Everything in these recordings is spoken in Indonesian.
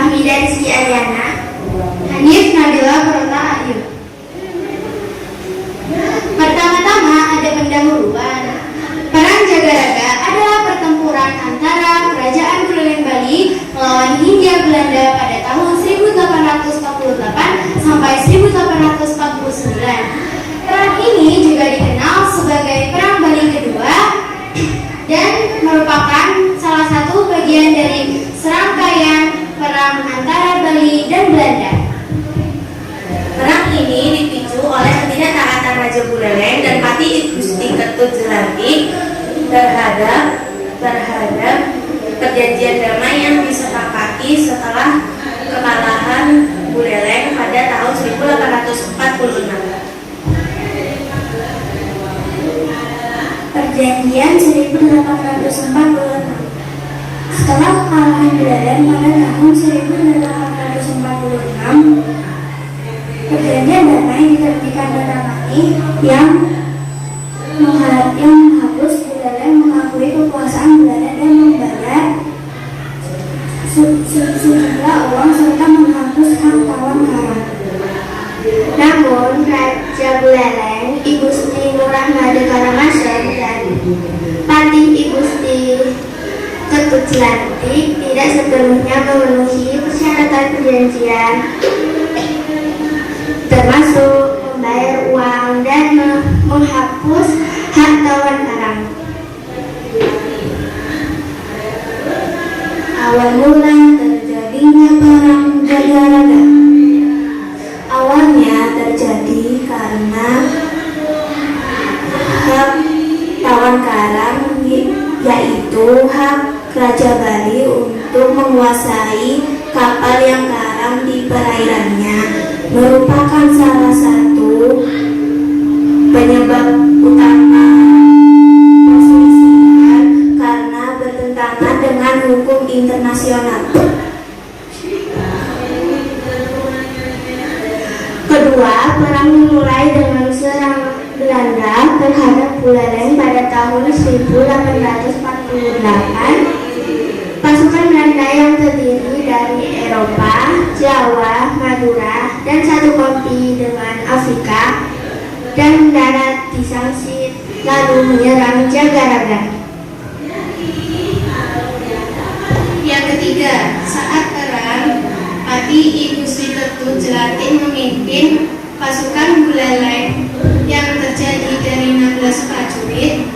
Hamidah Rizky Aryana, Hanif Nabila Prota Ayu. Pertama-tama ada pendahuluan. Perang Jagaraga adalah pertempuran antara Kerajaan Buleleng Bali melawan Hindia Belanda pada tahun 1848 sampai 1849. Perang ini juga dikenal sebagai Perang Bali Kedua dan merupakan salah satu bagian dari serangkaian perang antara Bali dan Belanda. Perang ini dipicu oleh ketidaktaatan Raja Buleleng dan Pati Gusti Ketut Jelantik terhadap perjanjian damai yang disepakati setelah kekalahan Buleleng pada tahun 1846. Perjanjian 1846. Setelah kekalahan Buleleng pada tahun 1846, perjanjian damai ditandatangani yang menghapus Buleleng mengakui kekuasaan Belanda dan membayar sejumlah uang serta menghapus hak tawan karang. Namun Raja Buleleng, I Gusti Nurahmadi Karamashon dan Pati I Gusti Ketut Jelantik tidak sepenuhnya memenuhi persyaratan perjanjian, termasuk membayar uang dan menghapus hak tawan karang. Awal mula terjadinya perang Jagaraga. Awalnya terjadi karena hak tawan karang, yaitu hak Raja Bali untuk menguasai kapal yang karam di perairannya, merupakan salah satu penyebab utama perselisihan karena bertentangan dengan hukum internasional. Kedua, perang dimulai dengan serangan Belanda terhadap Buleleng pada tahun 1848. Pasukan Belanda yang terdiri dari Eropa, Jawa, Madura, dan satu kompi dengan Afrika dan mendarat di Sangsit lalu menyerang Jagaraga. Yang ketiga, saat perang, Pati I Gusti Ketut Jelantik memimpin pasukan Buleleng yang terjadi dari 16 prajurit,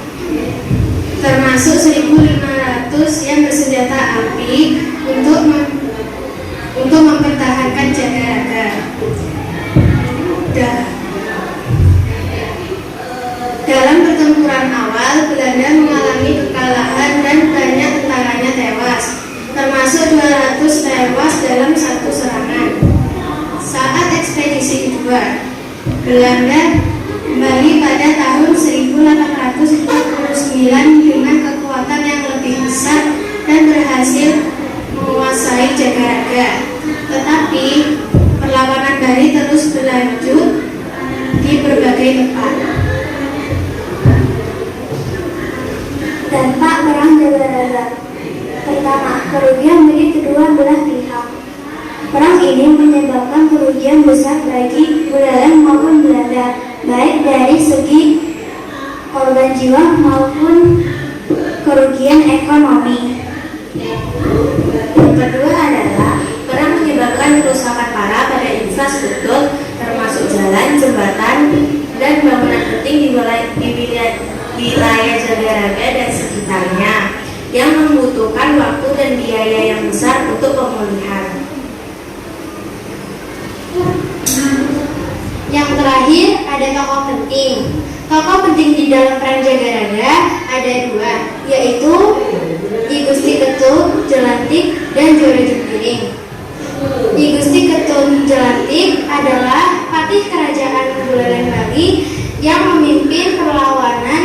termasuk 1.500 yang bersenjata api untuk mempertahankan Jagaraga. Dalam pertempuran awal, Belanda mengalami kekalahan dan banyak tentaranya tewas, termasuk 200 tewas dalam satu serangan. Saat ekspedisi kedua, Belanda kembali pada tahun 1849 dengan kekuatan yang lebih besar dan berhasil menguasai Jagaraga. Tetapi perlawanan Bali terus berlanjut di berbagai tempat. Dampak perang Jagaraga. Pertama, kerugian bagi kedua belah pihak. Perang ini menyebabkan kerugian besar bagi Buleleng maupun Belanda, baik dari segi korban jiwa maupun kerugian ekonomi. Yang kedua adalah perang menyebabkan kerusakan parah pada infrastruktur, termasuk jalan, jembatan, dan bangunan penting di wilayah Jagaraga dan sekitarnya, yang membutuhkan waktu dan biaya yang besar untuk pemulihan. Yang terakhir ada tokoh penting. Tokoh penting di dalam perang Jagaraga ada dua, yaitu I Gusti Ketut Jelantik dan Joro Jempiring. I Gusti Ketut Jelantik adalah patih kerajaan Buleleng Bali yang memimpin perlawanan